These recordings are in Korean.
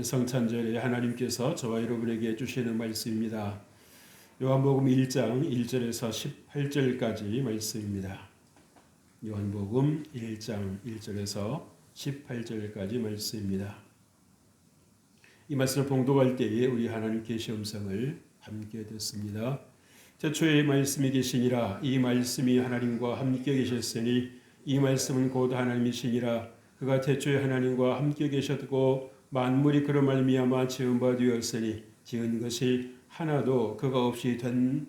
성탄절에 하나님께서 저와 여러분에게 주시는 말씀입니다. 요한복음 1장 1절에서 18절까지 말씀입니다. 요한복음 1장 1절에서 18절까지 말씀입니다. 이 말씀을 봉독할 때에 우리 하나님 계시 음성을 함께 듣습니다. 태초에 말씀이 계시니라. 이 말씀이 하나님과 함께 계셨으니 이 말씀은 곧 하나님이시니라. 그가 태초에 하나님과 함께 계셨고 만물이 그로 말미암아 지은 바 되었으니 지은 것이 하나도 그가 없이 된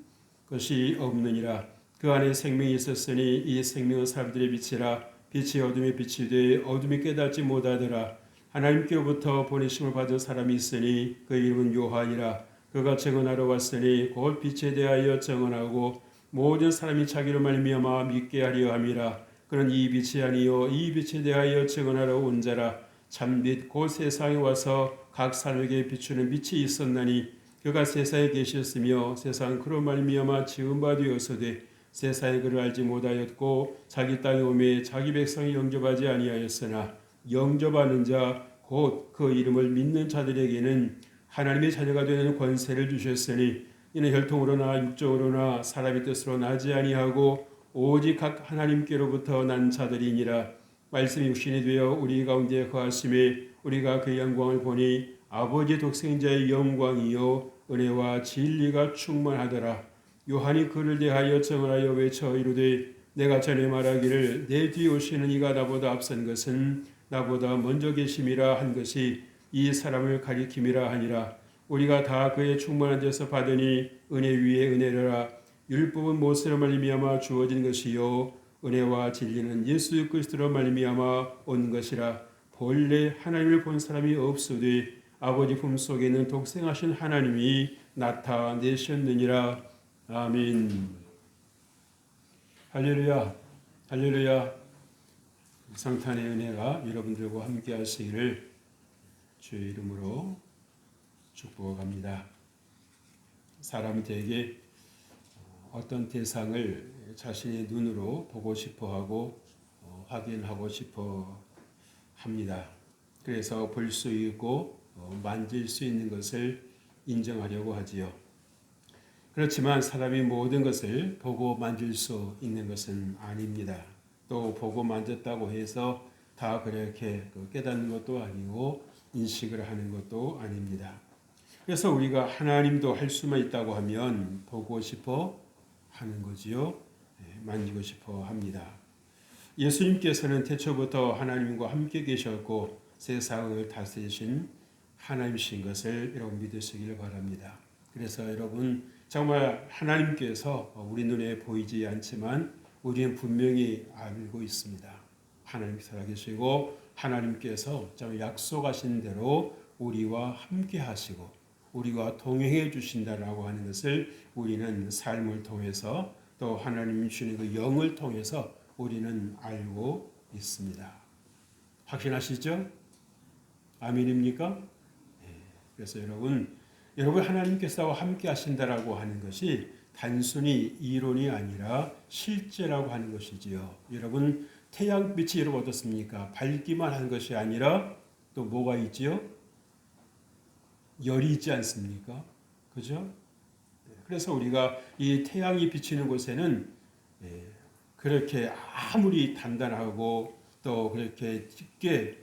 것이 없느니라. 그 안에 생명이 있었으니 이 생명은 사람들의 빛이라. 빛이 어둠에 빛이 돼 어둠이 깨닫지 못하더라. 하나님께로부터 보내심을 받은 사람이 있으니 그 이름은 요한이라. 그가 증언하러 왔으니 곧 빛에 대하여 증언하고 모든 사람이 자기로 말미암아 믿게 하려 함이라. 그는 이 빛이 아니요 이 빛에 대하여 증언하러 온 자라. 참빛 곧 세상에 와서 각 사람에게 비추는 빛이 있었나니 그가 세상에 계셨으며 세상은 그로 말미암아 지은 바 되었으되 세상에 그를 알지 못하였고 자기 땅에 오매 자기 백성이 영접하지 아니하였으나 영접하는 자 곧 그 이름을 믿는 자들에게는 하나님의 자녀가 되는 권세를 주셨으니 이는 혈통으로나 육정으로나 사람의 뜻으로 나지 아니하고 오직 각 하나님께로부터 난 자들이니라. 말씀이 육신이 되어 우리 가운데 거하심에 우리가 그의 영광을 보니 아버지 독생자의 영광이요 은혜와 진리가 충만하더라. 요한이 그를 대하여 증언하여 외쳐 이르되 내가 전에 말하기를 내 뒤에 오시는 이가 나보다 앞선 것은 나보다 먼저 계심이라 한 것이 이 사람을 가리킴이라 하니라. 우리가 다 그의 충만한 데서 받으니 은혜 위에 은혜라. 율법은 모세로 말미암아 주어진 것이요 은혜와 진리는 예수 그리스도로 말미암아 온 것이라. 본래 하나님을 본 사람이 없으되 아버지 품속에 있는 독생하신 하나님이 나타내셨느니라. 아멘. 할렐루야. 할렐루야. 성탄의 은혜가 여러분들과 함께 하시기를 주의 이름으로 축복합니다. 사람이 대개 어떤 대상을 자신의 눈으로 보고 싶어하고 확인하고 싶어 합니다. 그래서 볼 수 있고 만질 수 있는 것을 인정하려고 하지요. 그렇지만 사람이 모든 것을 보고 만질 수 있는 것은 아닙니다. 또 보고 만졌다고 해서 다 그렇게 깨닫는 것도 아니고 인식을 하는 것도 아닙니다. 그래서 우리가 하나님도 할 수만 있다고 하면 보고 싶어 하는 거지요. 만지고 싶어 합니다. 예수님께서는 태초부터 하나님과 함께 계셨고 세상을 다스리신 하나님이신 것을 여러분 믿으시길 바랍니다. 그래서 여러분 정말 하나님께서 우리 눈에 보이지 않지만 우리는 분명히 알고 있습니다. 하나님 살아계시고 하나님께서 정말 약속하신 대로 우리와 함께 하시고 우리와 동행해 주신다라고 하는 것을 우리는 삶을 통해서 또 하나님이 주시는 그 영을 통해서 우리는 알고 있습니다. 확신하시죠? 아멘입니까? 네. 그래서 여러분 하나님께서 함께 하신다라고 하는 것이 단순히 이론이 아니라 실제라고 하는 것이지요. 여러분 태양빛이 여러분 어떻습니까? 밝기만 한 것이 아니라 또 뭐가 있지요? 열이 있지 않습니까? 그죠? 그래서 우리가 이 태양이 비치는 곳에는 그렇게 아무리 단단하고 또 그렇게 깊게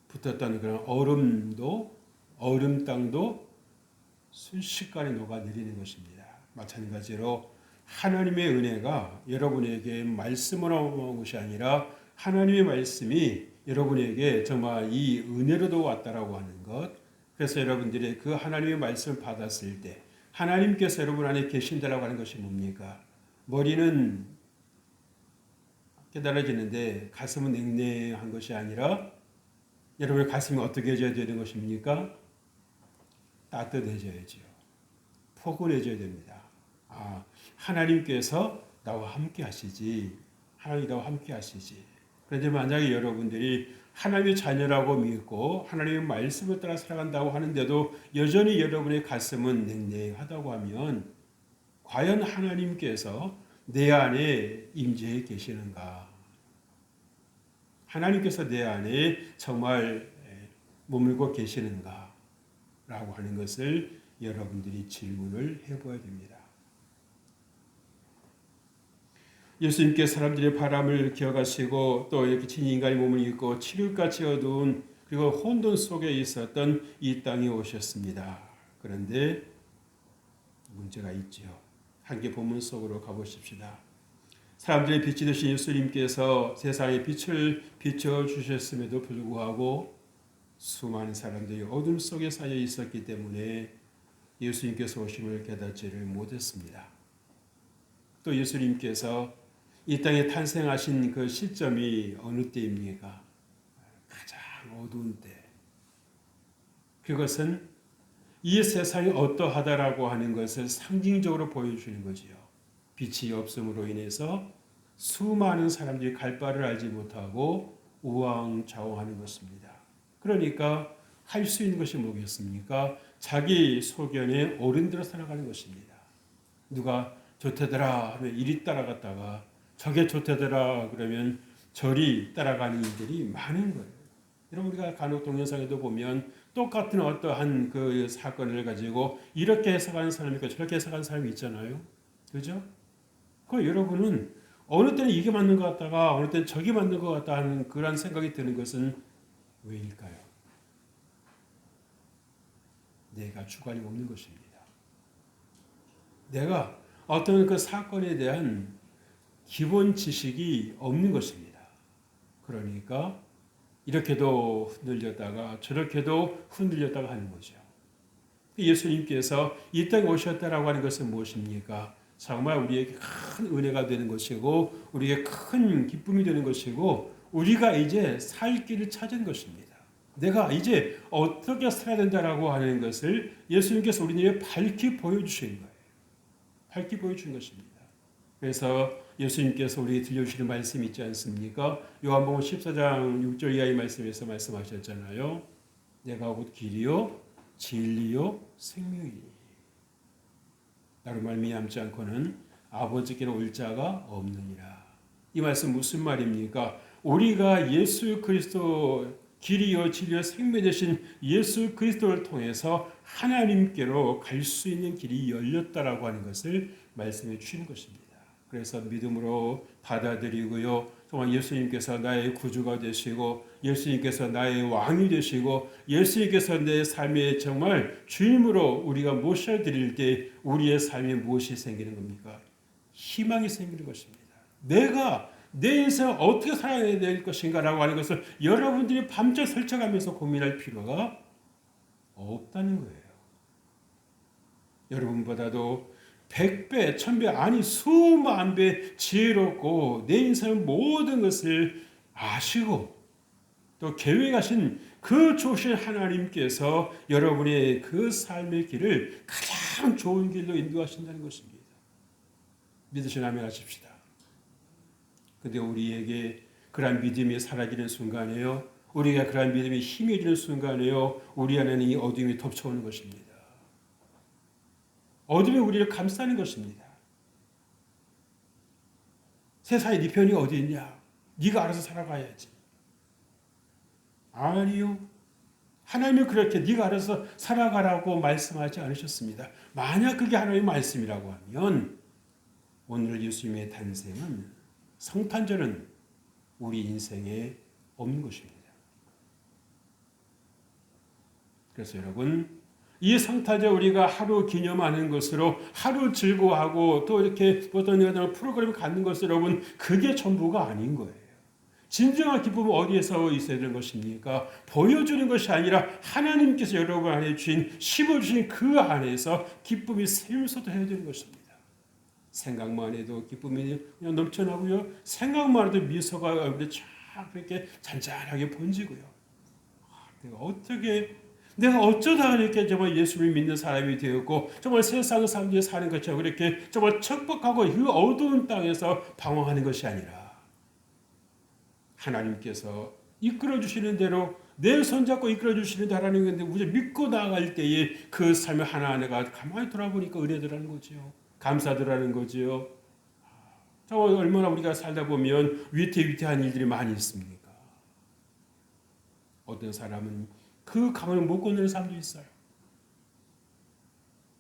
붙었던 그런 얼음 땅도 순식간에 녹아내리는 것입니다. 마찬가지로 하나님의 은혜가 여러분에게 말씀으로 온 것이 아니라 하나님의 말씀이 여러분에게 정말 이 은혜로도 왔다라고 하는 것. 그래서 여러분들이 그 하나님의 말씀을 받았을 때 하나님께서 여러분 안에 계신다라고 하는 것이 뭡니까? 머리는 깨달아지는데 가슴은 냉랭한 것이 아니라 여러분의 가슴이 어떻게 해져야 되는 것입니까? 따뜻해져야지요. 포근해져야 됩니다. 하나님께서 나와 함께 하시지. 하나님이 나와 함께 하시지. 그런데 만약에 여러분들이 하나님의 자녀라고 믿고 하나님의 말씀을 따라 살아간다고 하는데도 여전히 여러분의 가슴은 냉랭하다고 하면 과연 하나님께서 내 안에 임재해 계시는가? 하나님께서 내 안에 정말 머물고 계시는가? 라고 하는 것을 여러분들이 질문을 해봐야 됩니다. 예수님께 사람들의 바람을 기억하시고 또 이렇게 진인간의 몸을 입고 칠흑같이 어두운 그리고 혼돈 속에 있었던 이 땅에 오셨습니다. 그런데 문제가 있죠. 함께 본문 속으로 가보십시다. 사람들의 빛이 되신 예수님께서 세상에 빛을 비춰주셨음에도 불구하고 수많은 사람들이 어둠 속에 쌓여 있었기 때문에 예수님께서 오심을 깨닫지를 못했습니다. 또 예수님께서 이 땅에 탄생하신 그 시점이 어느 때입니까? 가장 어두운 때. 그것은 이 세상이 어떠하다라고 하는 것을 상징적으로 보여주는 거지요. 빛이 없음으로 인해서 수많은 사람들이 갈 바를 알지 못하고 우왕좌왕하는 것입니다. 그러니까 할 수 있는 것이 뭐겠습니까? 자기 소견에 어른대로 살아가는 것입니다. 누가 좋대더라 하면 이리 따라갔다가 저게 좋대더라 그러면 저리 따라가는 일들이 많은 거예요. 여러분 우리가 간혹 동영상에도 보면 똑같은 어떠한 그 사건을 가지고 이렇게 해석하는 사람이 있고 저렇게 해석하는 사람이 있잖아요. 그죠? 그 여러분은 어느 때는 이게 맞는 것 같다가 어느 때는 저게 맞는 것 같다 하는 그런 생각이 드는 것은 왜일까요? 내가 주관이 없는 것입니다. 내가 어떤 그 사건에 대한 기본 지식이 없는 것입니다. 그러니까 이렇게도 흔들렸다가 저렇게도 흔들렸다가 하는 거죠. 예수님께서 이 땅에 오셨다라고 하는 것은 무엇입니까? 정말 우리에게 큰 은혜가 되는 것이고 우리에게 큰 기쁨이 되는 것이고 우리가 이제 살 길을 찾은 것입니다. 내가 이제 어떻게 살아야 된다라고 하는 것을 예수님께서 우리에게 밝히 보여주신 거예요. 밝히 보여준 것입니다. 그래서 예수님께서 우리에게 들려주시는 말씀이 있지 않습니까? 요한복음 14장 6절 이하의 말씀에서 말씀하셨잖아요. 내가 곧 길이요 진리요 생명이니 나로 말미암지 않고는 아버지께로 올 자가 없느니라. 이 말씀 무슨 말입니까? 우리가 예수 그리스도 길이요 진리요 생명 되신 예수 그리스도를 통해서 하나님께로 갈 수 있는 길이 열렸다라고 하는 것을 말씀해 주시는 것입니다. 그래서 믿음으로 받아들이고요. 정말 예수님께서 나의 구주가 되시고 예수님께서 나의 왕이 되시고 예수님께서 내 삶의 정말 주임으로 우리가 모셔드릴 때 우리의 삶에 무엇이 생기는 겁니까? 희망이 생기는 것입니다. 내가 내 인생을 어떻게 살아야 될 것인가라고 하는 것을 여러분들이 밤새 설쳐가면서 고민할 필요가 없다는 거예요. 여러분보다도 100배, 1000배, 아니 수만 배 지혜롭고 내 인생의 모든 것을 아시고 또 계획하신 그 좋으신 하나님께서 여러분의 그 삶의 길을 가장 좋은 길로 인도하신다는 것입니다. 믿으시면 아멘 하십시다. 근데 우리에게 그러한 믿음이 사라지는 순간에요. 우리가 그러한 믿음이 힘해지는 순간에요. 우리 안에는 이 어둠이 덮쳐오는 것입니다. 어둠이 우리를 감싸는 것입니다. 세상에 네 편이 어디 있냐? 네가 알아서 살아가야지. 아니요. 하나님은 그렇게 네가 알아서 살아가라고 말씀하지 않으셨습니다. 만약 그게 하나님의 말씀이라고 하면 오늘 예수님의 탄생은 성탄절은 우리 인생에 없는 것입니다. 그래서 여러분 이 성탄절 우리가 하루 기념하는 것으로 하루 즐거워하고 또 이렇게 어떤 프로그램을 갖는 것으로 여러분 그게 전부가 아닌 거예요. 진정한 기쁨은 어디에서 있어야 되는 것입니까? 보여주는 것이 아니라 하나님께서 여러분 안에 주신 심어주신 그 안에서 기쁨이 샘솟아야 되는 것입니다. 생각만 해도 기쁨이 그냥 넘쳐나고요. 생각만 해도 미소가 얼굴에 쫙 그렇게 잔잔하게 번지고요. 내가 어쩌다 이렇게 정말 예수를 믿는 사람이 되었고 정말 세상 사람들이 사는 것처럼 그렇게 정말 척박하고 그 어두운 땅에서 방황하는 것이 아니라 하나님께서 이끌어 주시는 대로 내 손잡고 이끌어 주시는 하나님 건데 우리 믿고 나아갈 때에 그 삶의 하나하나가 가만히 돌아보니까 은혜더라는 거죠. 감사더라는 거죠. 정말 얼마나 우리가 살다 보면 위태위태한 일들이 많이 있습니까? 어떤 사람은 그 강을 못 건너는 사람도 있어요.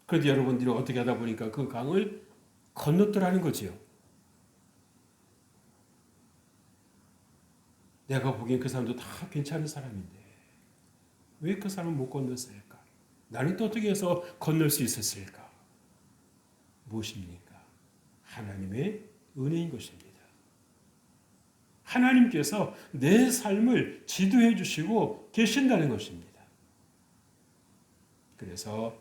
그런데 여러분들이 어떻게 하다 보니까 그 강을 건넜더라는 거지요. 내가 보기엔 그 사람도 다 괜찮은 사람인데 왜 그 사람은 못 건넜을까? 나는 또 어떻게 해서 건널 수 있었을까? 무엇입니까? 하나님의 은혜인 것입니다. 하나님께서 내 삶을 지도해 주시고 계신다는 것입니다. 그래서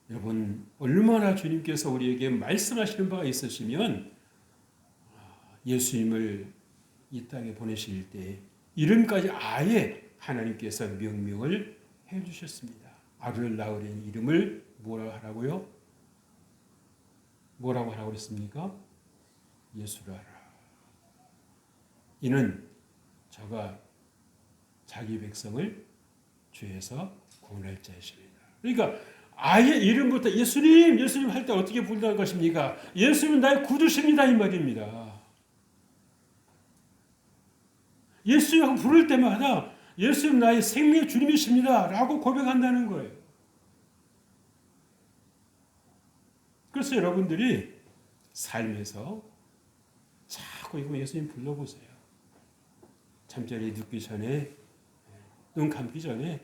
여러분 얼마나 주님께서 우리에게 말씀하시는 바가 있으시면 예수님을 이 땅에 보내실 때 이름까지 아예 하나님께서 명명을 해주셨습니다. 아를 낳으려는 이름을 뭐라고 하라고요? 뭐라고 하라고 그랬습니까? 예수라 하라. 이는 저가 자기 백성을 죄에서 구원할 자이십니다. 그러니까 아예 이름부터 예수님, 예수님 할 때 어떻게 부른다는 것입니까? 예수님은 나의 구주십니다 이 말입니다. 예수님 부를 때마다 예수님 나의 생명의 주님이십니다 라고 고백한다는 거예요. 그래서 여러분들이 삶에서 자꾸 이거 예수님 불러보세요. 잠자리에 눕기 전에, 눈 감기 전에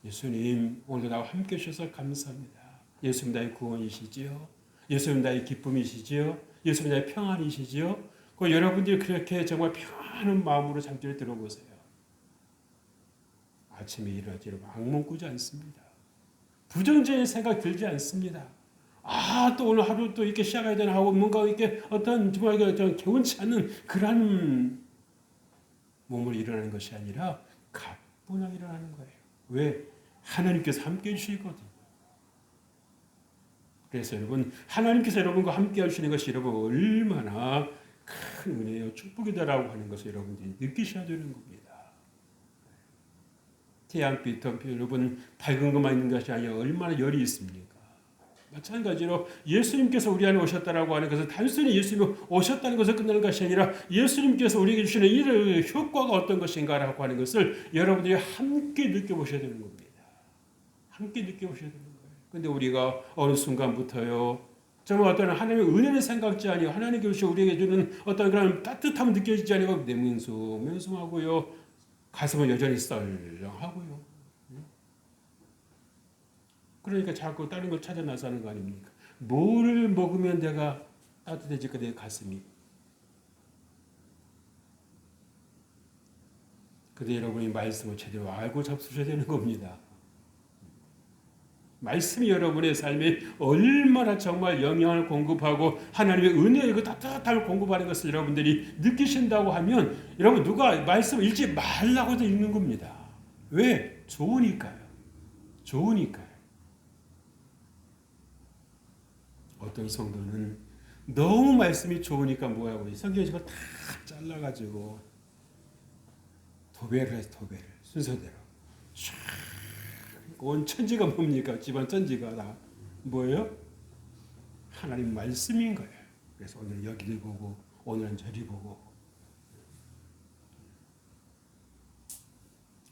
예수님 오늘도 나와 함께 해주셔서 감사합니다. 예수님 나의 구원이시지요. 예수님 나의 기쁨이시지요. 예수님 나의 평안이시지요. 그 여러분들이 그렇게 정말 평안한 마음으로 잠자리에 들어보세요. 아침에 일어나지 악몽 꾸지 않습니다. 부정적인 생각 들지 않습니다. 또 오늘 하루 또 이렇게 시작해야 되나 하고 뭔가 이렇게 어떤 정말 개운치 않은 그런 몸으로 일어나는 것이 아니라 가뿐하게 일어나는 거예요. 왜? 하나님께서 함께 해주시거든요. 그래서 여러분 하나님께서 여러분과 함께 해주시는 것이 여러분 얼마나 큰 은혜요 축복이다라고 하는 것을 여러분들이 느끼셔야 되는 겁니다. 태양빛, 덤빛 여러분 밝은 것만 있는 것이 아니라 얼마나 열이 있습니까? 마찬가지로 예수님께서 우리 안에 오셨다라고 하는 것은 단순히 예수님이 오셨다는 것을 끝나는 것이 아니라 예수님께서 우리에게 주시는 이 효과가 어떤 것인가라고 하는 것을 여러분들이 함께 느껴보셔야 되는 겁니다. 함께 느껴보셔야 되는 거예요. 그런데 우리가 어느 순간부터요 정말 어떤 하나님의 은혜를 생각지 아니고 하나님께서 우리에게 주는 어떤 그런 따뜻함을 느껴지지 아니고 맹숭맹숭하고요 가슴은 여전히 썰렁하고요. 그러니까 자꾸 다른 걸 찾아 나서는 거 아닙니까? 뭐를 먹으면 내가 따뜻해질까 내 가슴이. 근데 여러분이 말씀을 제대로 알고 잡수셔야 되는 겁니다. 말씀이 여러분의 삶에 얼마나 정말 영향을 공급하고 하나님의 은혜의 그 따뜻함을 공급하는 것을 여러분들이 느끼신다고 하면 여러분 누가 말씀을 읽지 말라고도 읽는 겁니다. 왜? 좋으니까요. 좋으니까요. 어떤 성도는 너무 말씀이 좋으니까 뭐하고 성경책을 다 잘라가지고 도배를 해서 도배를 순서대로 온 천지가 뭡니까? 집안 천지가 다 뭐예요? 하나님 말씀인 거예요. 그래서 오늘 여기를 보고 오늘은 저리 보고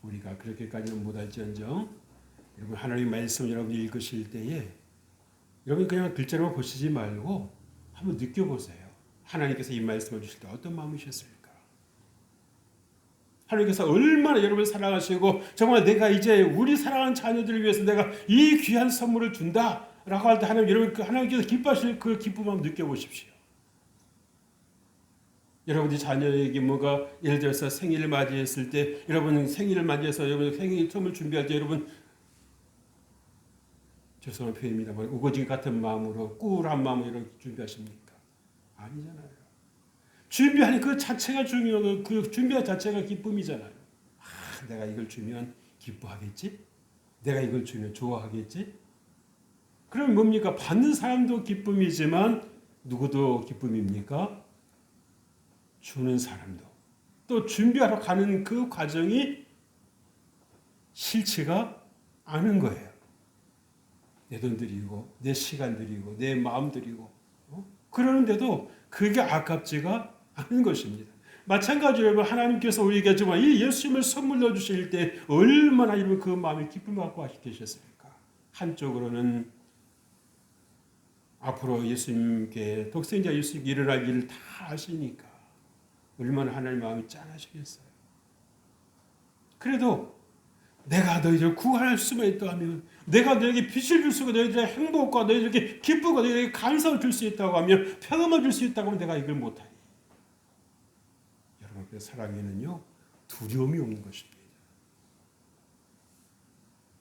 우리가 그렇게까지는 못할지언정 여러분 하나님 말씀 여러분이 읽으실 때에 여러분 그냥 글자로만 보시지 말고 한번 느껴보세요. 하나님께서 이 말씀을 주실 때 어떤 마음이셨을까? 하나님께서 얼마나 여러분을 사랑하시고 정말 내가 이제 우리 사랑하는 자녀들을 위해서 내가 이 귀한 선물을 준다라고 할 때 하나님께서 기뻐하실 그 기쁨을 한번 느껴보십시오. 여러분이 자녀에게 뭐가 예를 들어서 생일을 맞이했을 때 여러분 생일을 맞이해서 여러분 생일 선물 준비할 때 여러분 죄송한 표현입니다만 우거지 같은 마음으로 꿀한 마음으로 이렇게 준비하십니까? 아니잖아요. 준비하는 그 자체가 중요하고 그 준비한 자체가 기쁨이잖아요. 내가 이걸 주면 기뻐하겠지? 내가 이걸 주면 좋아하겠지? 그럼 뭡니까? 받는 사람도 기쁨이지만 누구도 기쁨입니까? 주는 사람도. 또 준비하러 가는 그 과정이 싫지가 않은 거예요. 내 돈 들이고 내 시간 들이고 내 마음 들이고 그러는데도 그게 아깝지가 않은 것입니다. 마찬가지로 여러분 하나님께서 우리에게 정말 이 예수님을 선물로 주실 때 얼마나 여러분 그 마음에 기쁨을 갖고 계셨을까. 한쪽으로는 앞으로 예수님께 독생자 예수님께 일어날 일을 다 아시니까 얼마나 하나님 마음이 짠하시겠어요. 그래도 내가 너희를 구할 수만 있다면, 내가 너에게 빛을 줄 수 있고 너희들의 행복과 너희들에게 기쁨과 너희들에게 감사를 줄 수 있다고 하면, 평안을 줄 수 있다고 하면 내가 이걸 못하니. 여러분, 그 사랑에는요 두려움이 없는 것입니다.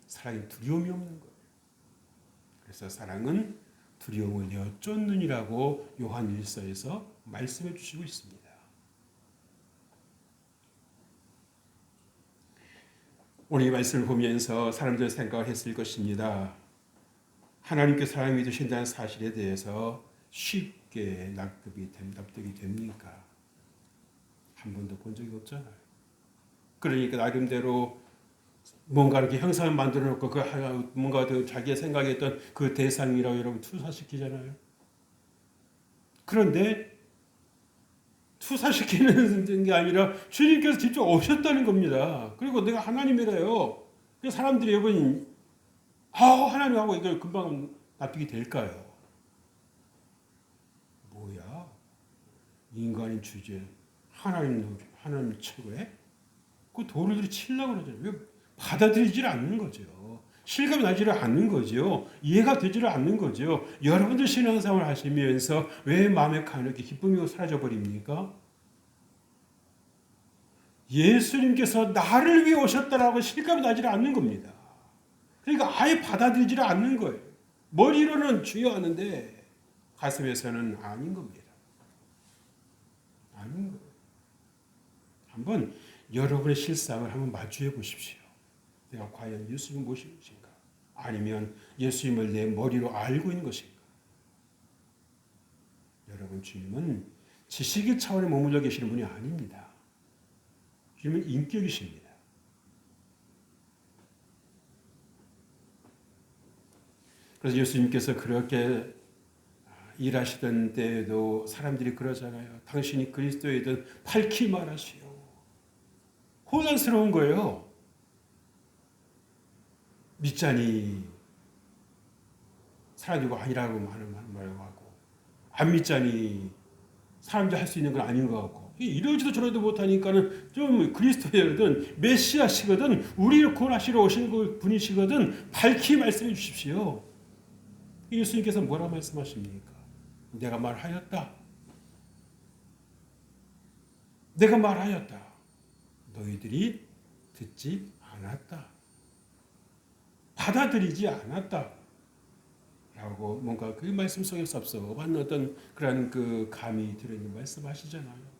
사랑에 두려움이 없는 거예요. 그래서 사랑은 두려움을 여쫓느니라고 요한 1서에서 말씀해 주시고 있습니다. 오늘 이 말씀을 보면서 사람들은 생각을 했을 것입니다. 하나님께 사랑을 믿으신다는 사실에 대해서 쉽게 납득이 됩니까? 한 번도 본 적이 없잖아요. 그러니까 나름대로 뭔가 이렇게 형상을 만들어 놓고 그 뭔가 자기가 생각했던 그 대상이라고 여러분 투사시키잖아요. 그런데 투사시키는 게 아니라 주님께서 직접 오셨다는 겁니다. 그리고 내가 하나님이래요. 사람들이 여러분 하나님하고 이걸 금방 납득이 될까요? 뭐야? 인간의 주제 하나님 최고에 그 돌을 치려고 그러잖아요. 왜 받아들이질 않는 거죠. 실감이 나지를 않는 거죠. 이해가 되지를 않는 거죠. 여러분들 신앙생활을 하시면서 왜 마음에 가는게 기쁨이 사라져 버립니까? 예수님께서 나를 위해 오셨다라고 실감이 나지를 않는 겁니다. 그러니까 아예 받아들이지를 않는 거예요. 머리로는 주여하는데 가슴에서는 아닌 겁니다. 아닌 거예요. 한번 여러분의 실상을 한번 마주해 보십시오. 내가 과연 예수님을 모시는 것인가? 아니면 예수님을 내 머리로 알고 있는 것인가? 여러분, 주님은 지식의 차원에 머물러 계시는 분이 아닙니다. 주님은 인격이십니다. 그래서 예수님께서 그렇게 일하시던 때에도 사람들이 그러잖아요. 당신이 그리스도이든 밝히 말하시오. 혼란스러운 거예요. 믿자니 사람들이 아니라고 하는 말을 하고, 안 믿자니 사람들이 할 수 있는 건 아닌 것 같고, 이러지도 저러지도 못하니까는 좀 그리스도이든 메시아시거든 우리를 구원하시러 오신 분이시거든 밝히 말씀해 주십시오. 예수님께서 뭐라 말씀하십니까? 내가 말하였다. 내가 말하였다. 너희들이 듣지 않았다. 받아들이지 않았다. 라고 뭔가 그 말씀 속에서 섭섭한 어떤 그런 그 감이 들어있는 말씀하시잖아요.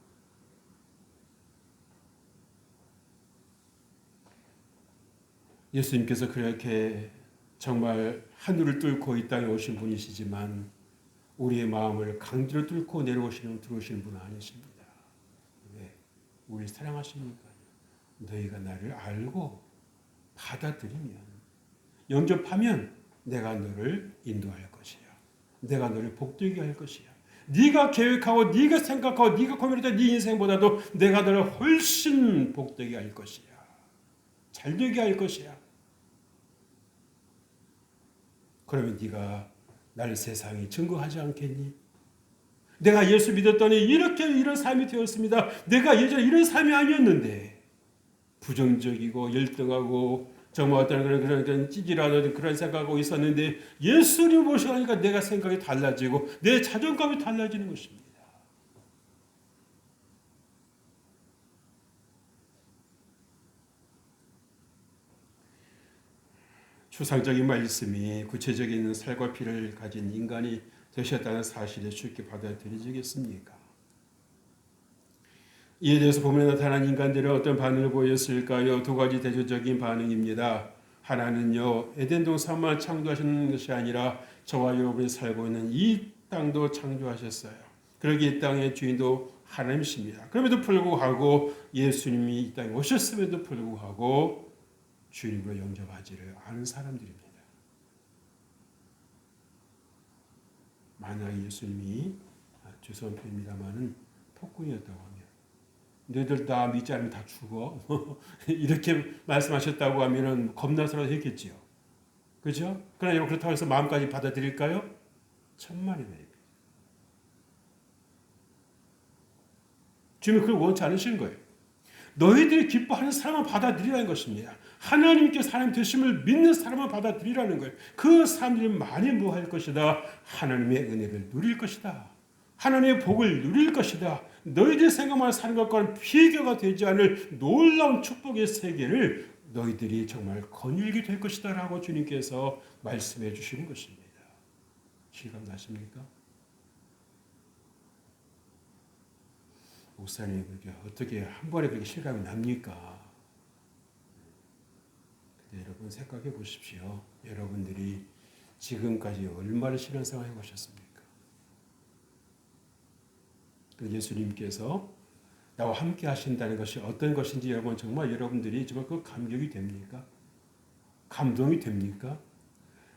예수님께서 그렇게 정말 하늘을 뚫고 이 땅에 오신 분이시지만 우리의 마음을 강제로 뚫고 들어오시는 분은 아니십니다. 왜? 우리 사랑하십니까? 너희가 나를 알고 받아들이면, 영접하면 내가 너를 인도할 것이야. 내가 너를 복되게 할 것이야. 네가 계획하고 네가 생각하고 네가 고민했던 네 인생보다도 내가 너를 훨씬 복되게 할 것이야. 잘되게 할 것이야. 그러면 네가 날 세상에 증거하지 않겠니? 내가 예수 믿었더니 이런 삶이 되었습니다. 내가 예전에 이런 삶이 아니었는데 부정적이고 열등하고 정말 어떤 그런 찌질하는 그런 생각하고 있었는데 예수님 모시니까 내가 생각이 달라지고 내 자존감이 달라지는 것입니다. 추상적인 말씀이 구체적인 살과 피를 가진 인간이 되셨다는 사실에 쉽게 받아들여지겠습니까? 이에 대해서 본문에 나타난 인간들은 어떤 반응을 보였을까요? 두 가지 대조적인 반응입니다. 하나는요, 에덴 동산만 창조하시는 것이 아니라 저와 여러분이 살고 있는 이 땅도 창조하셨어요. 그러기에 이 땅의 주인도 하나님이십니다. 그럼에도 불구하고 예수님이 이 땅에 오셨음에도 불구하고 주님으로 영접하지를 않은 사람들입니다. 만약 예수님이 죄송한 표현입니다마는 폭군이었다고 하면 너희들 다 믿지 않으면 다 죽어. 이렇게 말씀하셨다고 하면은 겁나서라도 했겠지요. 그죠? 그러나 여러분 그렇다고 해서 마음까지 받아들일까요? 천만이네. 주님은 그걸 원치 않으시는 거예요. 너희들이 기뻐하는 사람을 받아들이라는 것입니다. 하나님께서 하나님 되심을 믿는 사람을 받아들이라는 거예요. 그 사람들이 많이 뭐 할 것이다? 하나님의 은혜를 누릴 것이다. 하나님의 복을 누릴 것이다. 너희들이 생각만 사는 것과는 비교가 되지 않을 놀라운 축복의 세계를 너희들이 정말 거닐게 될 것이다 라고 주님께서 말씀해 주시는 것입니다. 실감 나십니까? 목사님, 그렇게 어떻게 한 번에 그렇게 실감이 납니까? 근데 여러분 생각해 보십시오. 여러분들이 지금까지 얼마나 신앙생활 해보셨습니까? 예수님께서 나와 함께 하신다는 것이 어떤 것인지 여러분 정말 여러분들이 정말 그 감격이 됩니까? 감동이 됩니까?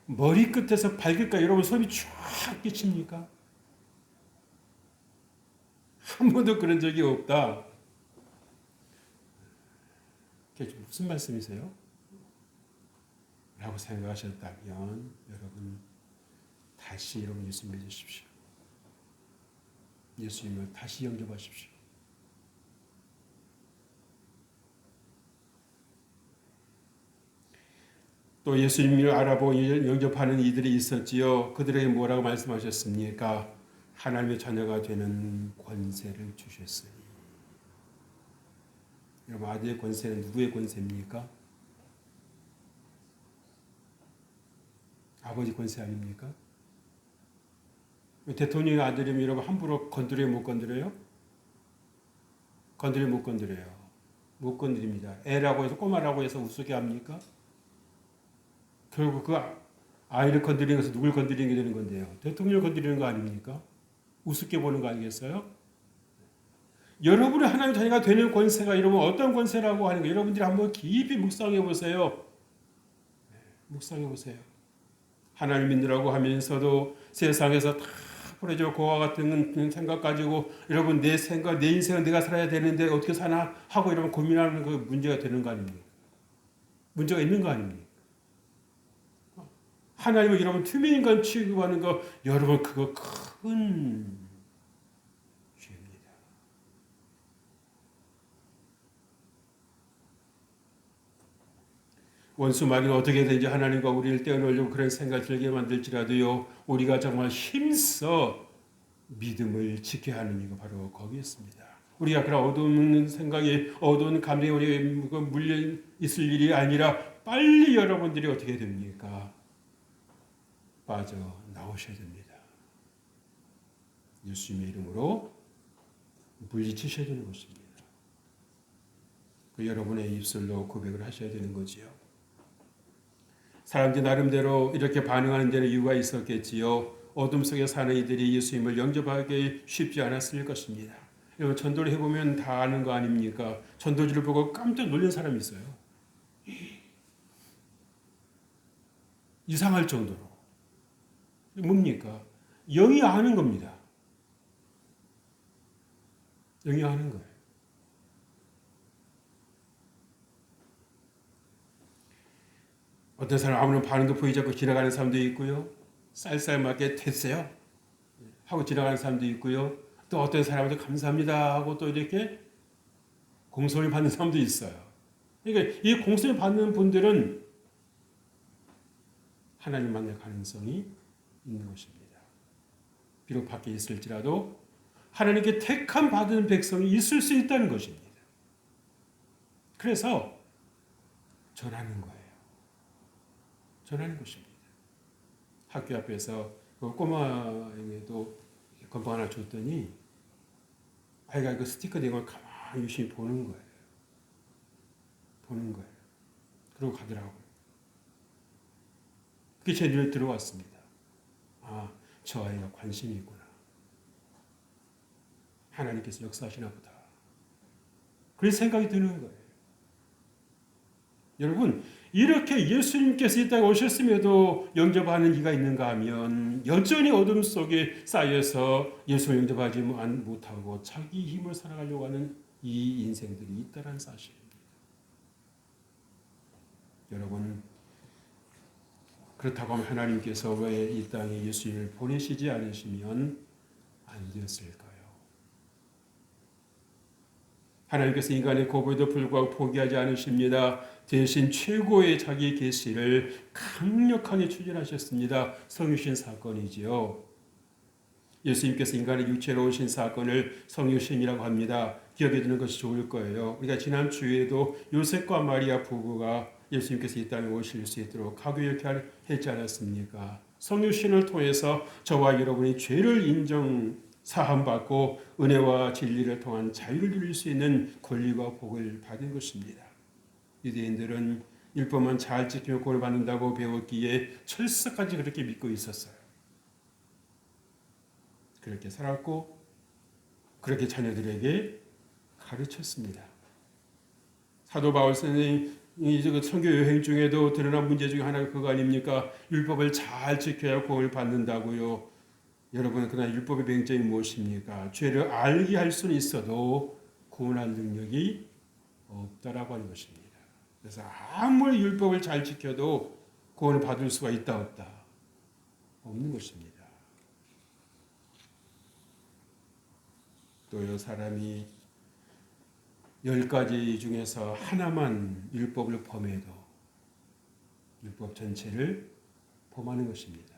머리끝에서 발끝까지 여러분 소리 쫙 끼칩니까? 한 번도 그런 적이 없다. 그게 무슨 말씀이세요? 라고 생각하셨다면 여러분 다시 여러분 예수 믿으십시오. 예수님을 다시 영접하십시오. 또 예수님을 알아보고 영접하는 이들이 있었지요. 그들에게 뭐라고 말씀하셨습니까? 하나님의 자녀가 되는 권세를 주셨으니. 여러분 아들의 권세는 누구의 권세입니까? 아버지 권세 아닙니까? 대통령의 아들이면 여러분 함부로 건드려요, 못 건드려요? 건드려요, 못 건드려요? 못 건드립니다. 애라고 해서 꼬마라고 해서 우습게 합니까? 결국 그 아이를 건드리는 것은 누굴 건드리는 게 되는 건데요. 대통령을 건드리는 거 아닙니까? 우습게 보는 거 아니겠어요? 여러분의 하나님 자녀가 되는 권세가 여러분 어떤 권세라고 하는 거 여러분들이 한번 깊이 묵상해 보세요. 묵상해 보세요. 하나님 믿느라고 하면서도 세상에서 다 버려져 고와 같은 생각 가지고 여러분 내 생각, 내 인생은 내가 살아야 되는데 어떻게 사나 하고 여러분 고민하는 그 문제가 되는 거 아닙니까? 문제가 있는 거 아닙니까? 하나님을 여러분 투명인간 취급하는 거 여러분 그거 큰 죄입니다. 원수 마귀는 어떻게든지 하나님과 우리를 떼어놓으려고 그런 생각을 들게 만들지라도요. 우리가 정말 힘써 믿음을 지켜야 하는 이유가 바로 거기에 있습니다. 우리가 그런 어두운 생각에 어두운 감정에 우리가 물려 있을 일이 아니라 빨리 여러분들이 어떻게 됩니까? 빠져나오셔야 됩니다. 예수님의 이름으로 물리치셔야 되는 것입니다. 그 여러분의 입술로 고백을 하셔야 되는 거지요. 사람들이 나름대로 이렇게 반응하는 데는 이유가 있었겠지요. 어둠 속에 사는 이들이 예수님을 영접하기 쉽지 않았을 것입니다. 여러분 전도를 해보면 다 아는 거 아닙니까? 전도지를 보고 깜짝 놀란 사람이 있어요. 이상할 정도로. 뭡니까? 영이 아는 겁니다. 영이 아는 거예요. 어떤 사람 아무런 반응도 보이지 않고 지나가는 사람도 있고요. 쌀쌀맞게 됐어요 하고 지나가는 사람도 있고요. 또 어떤 사람한테 감사합니다 하고 또 이렇게 공손히 받는 사람도 있어요. 그러니까 이 공손히 받는 분들은 하나님 만날 가능성이 있는 것입니다. 비록 밖에 있을지라도 하나님께 택함 받은 백성이 있을 수 있다는 것입니다. 그래서 전하는 거예요. 전하는 것입니다. 학교 앞에서 그 꼬마에게도 건빵 하나 줬더니 아이가 그 스티커 된 걸 가만히 유심히 보는 거예요. 보는 거예요. 그러고 가더라고요. 그게 제 눈에 들어왔습니다. 아, 저 아이가 관심이 있구나. 하나님께서 역사하시나 보다. 그런 생각이 드는 거예요. 여러분, 이렇게 예수님께서 이 땅에 오셨음에도 영접하는 이가 있는가 하면 여전히 어둠 속에 쌓여서 예수를 영접하지 못하고 자기 힘을 살아가려고 하는 이 인생들이 있다는 사실입니다. 여러분, 그렇다고 하면 하나님께서 왜 이 땅에 예수님을 보내시지 않으시면 안 되었을까요? 하나님께서 인간의 고백에도 불구하고 포기하지 않으십니다. 대신 최고의 자기 계시를 강력하게 추진하셨습니다. 성유신 사건이지요. 예수님께서 인간의 육체로 오신 사건을 성유신이라고 합니다. 기억해 두는 것이 좋을 거예요. 우리가 지난 주에도 요셉과 마리아 부부가 예수님께서 이 땅에 오실 수 있도록 가교육을 했지 않았습니까? 성유신을 통해서 저와 여러분이 죄를 사함받고 은혜와 진리를 통한 자유를 누릴 수 있는 권리와 복을 받은 것입니다. 유대인들은 율법만 잘 지키며 구원을 받는다고 배웠기에 철석까지 그렇게 믿고 있었어요. 그렇게 살았고 그렇게 자녀들에게 가르쳤습니다. 사도 바울 선생님이 선교 여행 중에도 드러난 문제 중에 하나가 그거 아닙니까? 율법을 잘 지켜야 구원을 받는다고요. 여러분, 그러나 율법의 맹점이 무엇입니까? 죄를 알게 할 수는 있어도 구원할 능력이 없다라고 하는 것입니다. 그래서 아무리 율법을 잘 지켜도 구원을 받을 수가 있다 없다? 없는 것입니다. 또 사람이 10가지 중에서 하나만 율법을 범해도 율법 전체를 범하는 것입니다.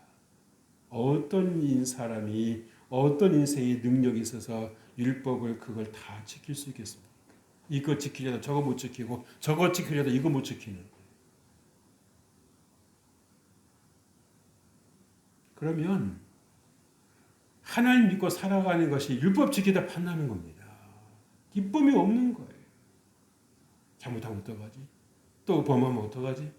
어떤 사람이 어떤 인생의 능력이 있어서 율법을 그걸 다 지킬 수 있겠습니까? 이거 지키려다 저거 못 지키고 저거 지키려다 이거 못 지키는. 그러면 하나님 믿고 살아가는 것이 율법 지키다 판나는 겁니다. 기쁨이 없는 거예요. 잘못하면 어떡하지? 또 범하면 어떡하지?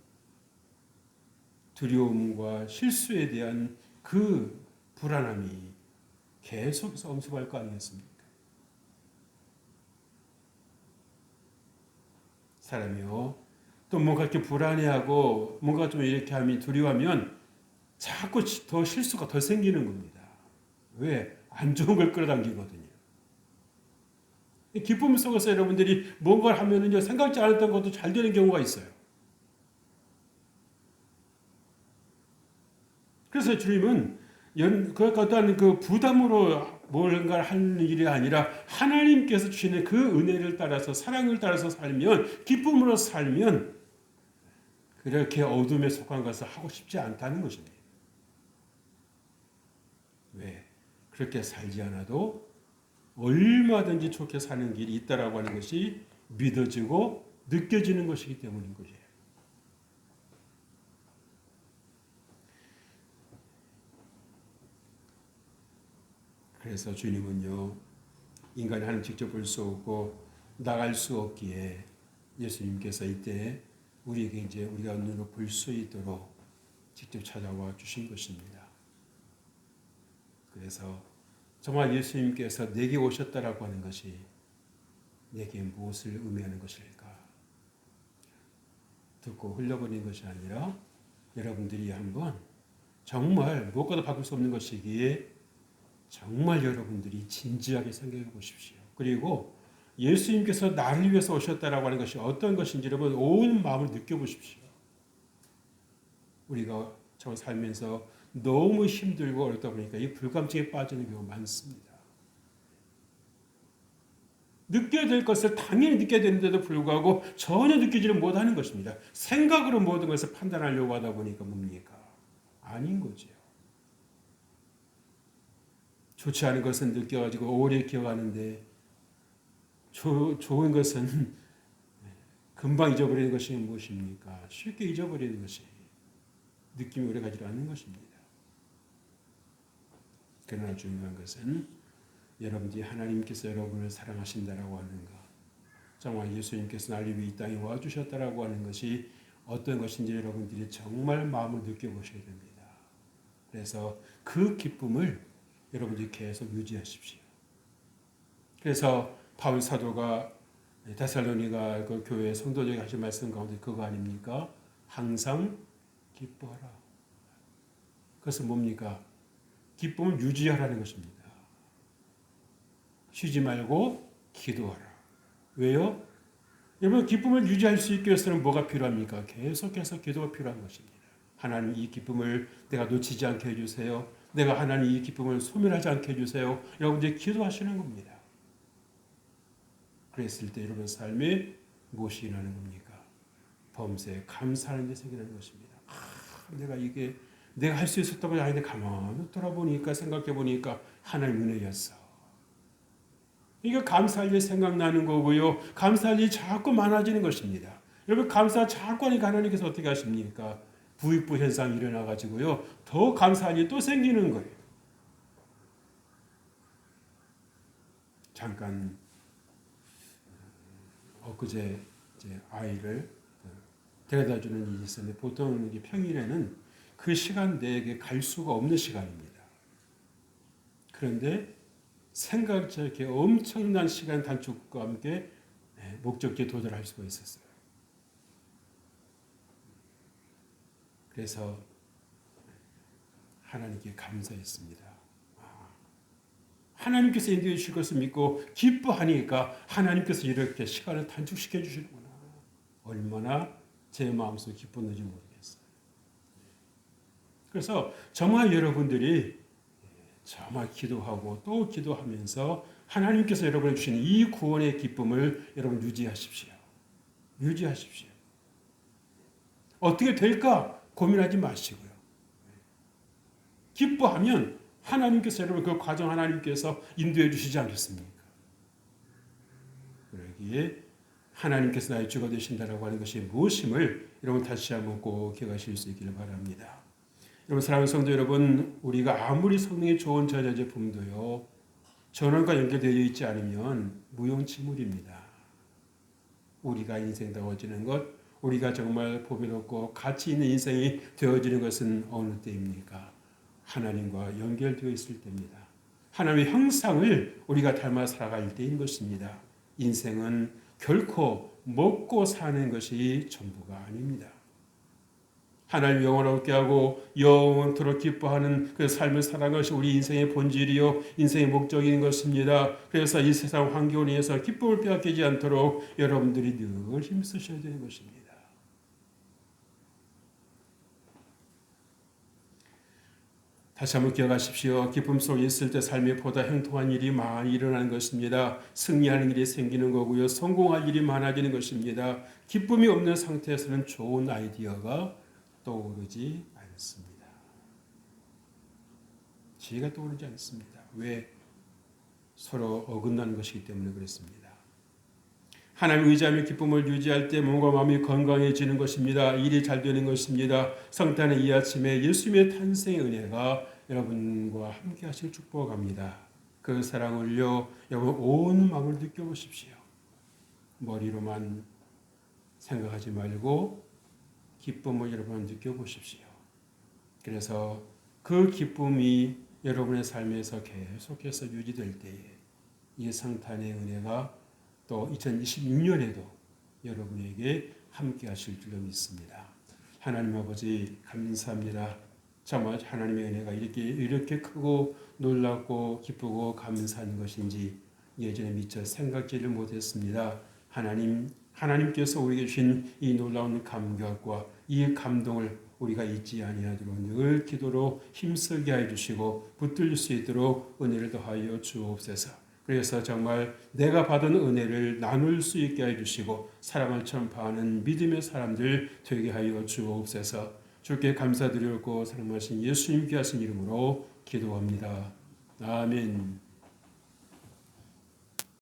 두려움과 실수에 대한 그 불안함이 계속해서 엄습할 거 아니겠습니까? 사람이요. 또 뭔가 이렇게 불안해하고 뭔가 좀 이렇게 하면 두려워하면 자꾸 더 실수가 더 생기는 겁니다. 왜? 안 좋은 걸 끌어당기거든요. 기쁨 속에서 여러분들이 뭔가를 하면은요, 생각지 않았던 것도 잘 되는 경우가 있어요. 그래서 주님은 어떤 그 부담으로 뭔가를 하는 일이 아니라 하나님께서 주시는 그 은혜를 따라서 사랑을 따라서 살면 기쁨으로 살면 그렇게 어둠에 속한 것을 하고 싶지 않다는 것입니다. 왜? 그렇게 살지 않아도 얼마든지 좋게 사는 길이 있다라고 하는 것이 믿어지고 느껴지는 것이기 때문인 거예요. 그래서 주님은요, 인간이 하나님 직접 볼 수 없고 나갈 수 없기에 예수님께서 이때 우리에게 이제 우리가 눈으로 볼 수 있도록 직접 찾아와 주신 것입니다. 그래서 정말 예수님께서 내게 오셨다라고 하는 것이 내게 무엇을 의미하는 것일까? 듣고 흘려버리는 것이 아니라 여러분들이 한번 정말 무엇과도 바꿀 수 없는 것이기에 정말 여러분들이 진지하게 생각해 보십시오. 그리고 예수님께서 나를 위해서 오셨다라고 하는 것이 어떤 것인지 여러분 온 마음을 느껴보십시오. 우리가 저 살면서 너무 힘들고 어렵다 보니까 이 불감증에 빠지는 경우가 많습니다. 느껴야 될 것을 당연히 느껴야 되는데도 불구하고 전혀 느끼지를 못하는 것입니다. 생각으로 모든 것을 판단하려고 하다 보니까 뭡니까? 아닌 거죠. 좋지 않은 것은 느껴가지고 오래 기억하는데 좋은 것은 금방 잊어버리는 것이 무엇입니까? 쉽게 잊어버리는 것이 느낌이 오래가지 않는 것입니다. 그러나 중요한 것은 여러분들이 하나님께서 여러분을 사랑하신다라고 하는 것, 정말 예수님께서 나를 위해 이 땅에 와주셨다라고 하는 것이 어떤 것인지 여러분들이 정말 마음을 느껴보셔야 됩니다. 그래서 그 기쁨을 여러분들이 계속 유지하십시오. 그래서 바울 사도가 데살로니가 그 교회 성도들에게 하신 말씀 가운데 그거 아닙니까? 항상 기뻐하라. 그것은 뭡니까? 기쁨을 유지하라는 것입니다. 쉬지 말고 기도하라. 왜요? 여러분 기쁨을 유지할 수 있기 위해서는 뭐가 필요합니까? 계속해서 기도가 필요한 것입니다. 하나님 이 기쁨을 내가 놓치지 않게 해주세요. 내가 하나님 이 기쁨을 소멸하지 않게 해주세요. 여러분들이 기도하시는 겁니다. 그랬을 때 여러분 삶에 무엇이 일어나는 겁니까? 범사에 감사하는 데 생기는 것입니다. 내가 할 수 있었던 건 아닌데 가만히 돌아보니까 생각해 보니까 하나님 은혜였어. 이게 감사할 일 생각나는 거고요. 감사할 일이 자꾸 많아지는 것입니다. 여러분 감사 자꾸 하니까 하나님께서 어떻게 하십니까? 부익부 현상이 일어나가지고요. 더 감사할 일이 또 생기는 거예요. 잠깐 엊그제 이제 아이를 데려다주는 일이 있었는데 보통 이게 평일에는 그 시간 내에 갈 수가 없는 시간입니다. 그런데 생각지 않게 엄청난 시간 단축과 함께 목적지에 도달할 수가 있었어요. 그래서 하나님께 감사했습니다. 하나님께서 인도해 주실 것을 믿고 기뻐하니까 하나님께서 이렇게 시간을 단축시켜 주시는구나. 얼마나 제 마음속에 기뻤는지 모르겠어요. 그래서 정말 여러분들이 정말 기도하고 또 기도하면서 하나님께서 여러분에게 주시는 이 구원의 기쁨을 여러분 유지하십시오. 유지하십시오. 어떻게 될까 고민하지 마시고요. 기뻐하면 하나님께서 여러분 그 과정 하나님께서 인도해 주시지 않겠습니까? 그러기에 하나님께서 나의 주가 되신다라고 하는 것이 무엇임을 여러분 다시 한번 꼭 기억하실 수 있기를 바랍니다. 여러분 사랑하는 성도 여러분, 우리가 아무리 성능이 좋은 전자제품도요 전원과 연결되어 있지 않으면 무용지물입니다. 우리가 인생 되어지는 것, 우리가 정말 보배롭고 가치 있는 인생이 되어지는 것은 어느 때입니까? 하나님과 연결되어 있을 때입니다. 하나님의 형상을 우리가 닮아 살아갈 때인 것입니다. 인생은 결코 먹고 사는 것이 전부가 아닙니다. 하나님 영원하게 하고 영원토록 기뻐하는 그 삶을 살아가는 것이 우리 인생의 본질이요 인생의 목적인 것입니다. 그래서 이 세상 환경을 위해서 기쁨을 빼앗기지 않도록 여러분들이 늘 힘쓰셔야 되는 것입니다. 다시 한번 기억하십시오. 기쁨 속에 있을 때 삶에 보다 형통한 일이 많이 일어나는 것입니다. 승리하는 일이 생기는 거고요. 성공할 일이 많아지는 것입니다. 기쁨이 없는 상태에서는 좋은 아이디어가 떠오르지 않습니다. 지혜가 떠오르지 않습니다. 왜? 서로 어긋나는 것이기 때문에 그렇습니다. 하나님 의지하며 기쁨을 유지할 때 몸과 마음이 건강해지는 것입니다. 일이 잘 되는 것입니다. 성탄의 이 아침에 예수님의 탄생의 은혜가 여러분과 함께 하실 축복합니다. 그 사랑을요 여러분 온 마음을 느껴보십시오. 머리로만 생각하지 말고 기쁨을 여러분 느껴보십시오. 그래서 그 기쁨이 여러분의 삶에서 계속해서 유지될 때에 이 성탄의 은혜가 또 2026년에도 여러분에게 함께 하실 줄로 믿습니다. 하나님 아버지 감사합니다. 정말 하나님의 은혜가 이렇게 크고 놀랍고 기쁘고 감사한 것인지 예전에 미처 생각지를 못했습니다. 하나님께서 우리에게 주신 이 놀라운 감격과 이 감동을 우리가 잊지 아니하도록 늘 기도로 힘쓰게 해 주시고 붙들릴 수 있도록 은혜를 더하여 주옵소서. 그래서 정말 내가 받은 은혜를 나눌 수 있게 해 주시고 사랑을 전파하는 믿음의 사람들 되게 하여 주옵소서. 주께 감사드리고 사랑하신 예수님 귀하신 이름으로 기도합니다. 아멘.